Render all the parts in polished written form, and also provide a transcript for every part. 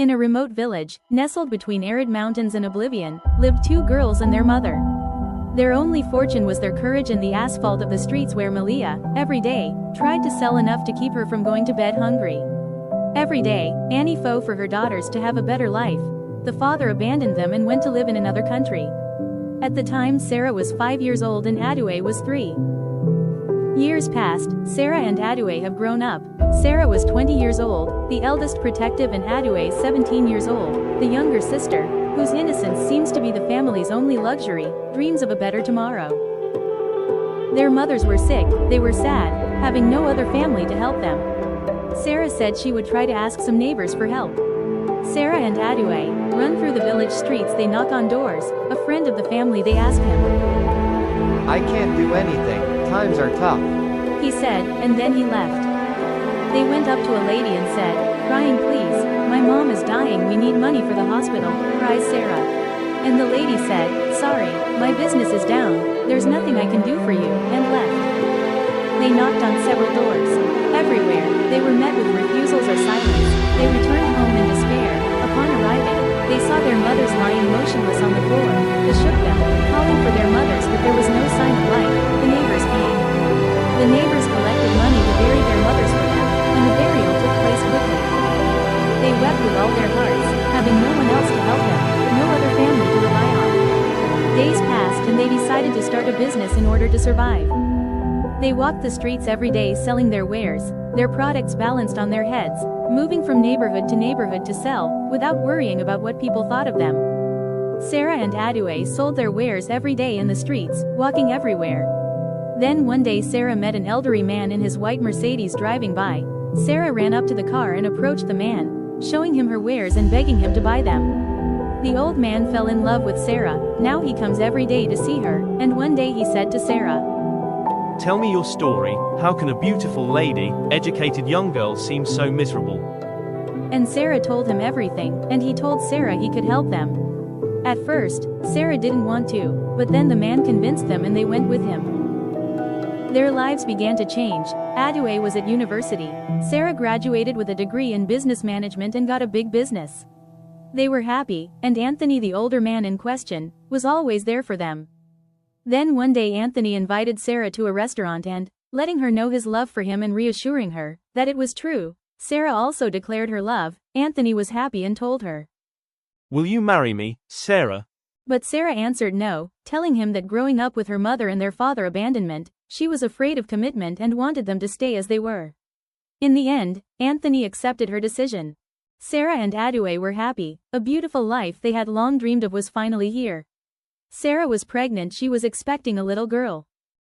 In a remote village, nestled between arid mountains and oblivion, lived two girls and their mother. Their only fortune was their courage and the asphalt of the streets where Malia, every day, tried to sell enough to keep her from going to bed hungry. Every day, Annie fought for her daughters to have a better life. The father abandoned them and went to live in another country. At the time Sarah was 5 years old and Adouet was 3. Years passed, Sarah and Adouet have grown up. Sarah was 20 years old, the eldest protective, and Adouet 17 years old, the younger sister, whose innocence seems to be the family's only luxury, dreams of a better tomorrow. Their mothers were sick, they were sad, having no other family to help them. Sarah said she would try to ask some neighbors for help. Sarah and Adouet run through the village streets, they knock on doors. A friend of the family, they ask him. I can't do anything, times are tough, He said, and then he left. They went up to a lady and said, crying, please, my mom is dying, we need money for the hospital, cries Sarah. And the lady said, sorry, my business is down, there's nothing I can do for you, and left. They knocked on several doors. Everywhere, they were met with refusals or silence. They returned home in despair. Upon arriving, they saw their mothers lying motionless on the floor. This shook them, calling for their mothers, but there was no sign of life. The neighbors came. The neighbors collected money to bury their mothers for them, and the burial took place quickly. They wept with all their hearts, having no one else to help them, no other family to rely on. Days passed and they decided to start a business in order to survive. They walked the streets every day selling their wares, their products balanced on their heads, moving from neighborhood to neighborhood to sell, without worrying about what people thought of them. Sarah and Adouet sold their wares every day in the streets, walking everywhere. Then one day Sarah met an elderly man in his white Mercedes driving by. Sarah ran up to the car and approached the man, showing him her wares and begging him to buy them. The old man fell in love with Sarah. Now he comes every day to see her, and one day he said to Sarah, Tell me your story, how can a beautiful lady, educated young girl seem so miserable? And Sarah told him everything, and he told Sarah he could help them. At first, Sarah didn't want to, but then the man convinced them and they went with him. Their lives began to change. Adouet was at university. Sarah graduated with a degree in business management and got a big business. They were happy, and Anthony, the older man in question, was always there for them. Then one day Anthony invited Sarah to a restaurant and, letting her know his love for him and reassuring her that it was true, Sarah also declared her love. Anthony was happy and told her, Will you marry me, Sarah? But Sarah answered no, telling him that growing up with her mother and their father abandonment, she was afraid of commitment and wanted them to stay as they were. In the end, Anthony accepted her decision. Sarah and Adouet were happy. A beautiful life they had long dreamed of was finally here. Sarah was pregnant, she was expecting a little girl.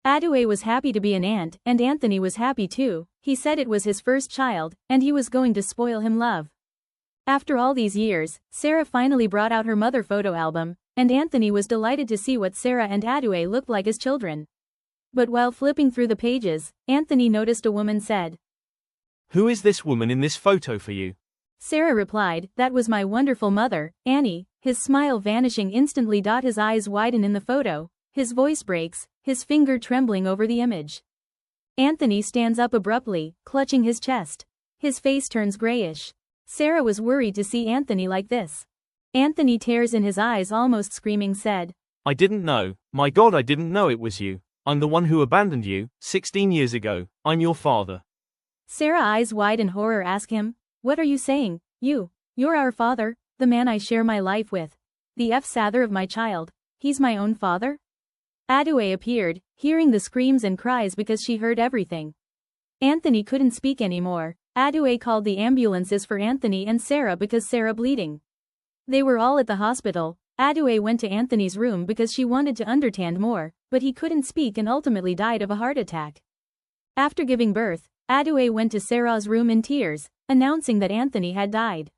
Adouet was happy to be an aunt, and Anthony was happy too. He said it was his first child, and he was going to spoil him love. After all these years, Sarah finally brought out her mother photo album, and Anthony was delighted to see what Sarah and Adouet looked like as children. But while flipping through the pages, Anthony noticed a woman said, Who is this woman in this photo for you? Sarah replied, That was my wonderful mother, Annie. His smile vanishing instantly. His eyes widen in the photo, his voice breaks, his finger trembling over the image. Anthony stands up abruptly, clutching his chest. His face turns grayish. Sarah was worried to see Anthony like this. Anthony, tears in his eyes, almost screaming, said, I didn't know, my God, I didn't know it was you. I'm the one who abandoned you, 16 years ago, I'm your father. Sarah, eyes wide in horror, asked him, What are you saying? You're our father, the man I share my life with. The father of my child, he's my own father? Adouet appeared, hearing the screams and cries because she heard everything. Anthony couldn't speak anymore. Adouet called the ambulances for Anthony and Sarah because Sarah bleeding. They were all at the hospital. Adouet went to Anthony's room because she wanted to understand more, but he couldn't speak and ultimately died of a heart attack. After giving birth, Adouet went to Sarah's room in tears, announcing that Anthony had died.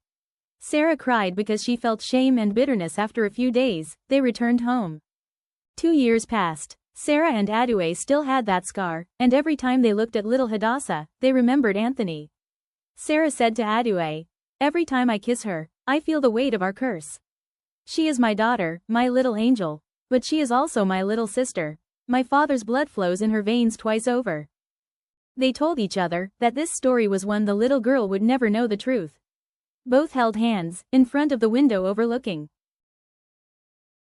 Sarah cried because she felt shame and bitterness. After a few days, they returned home. 2 years passed. Sarah and Adouet still had that scar, and every time they looked at little Hadassah, they remembered Anthony. Sarah said to Adouet, Every time I kiss her, I feel the weight of our curse. She is my daughter, my little angel, but she is also my little sister. My father's blood flows in her veins twice over. They told each other that this story was one the little girl would never know the truth. Both held hands, in front of the window overlooking.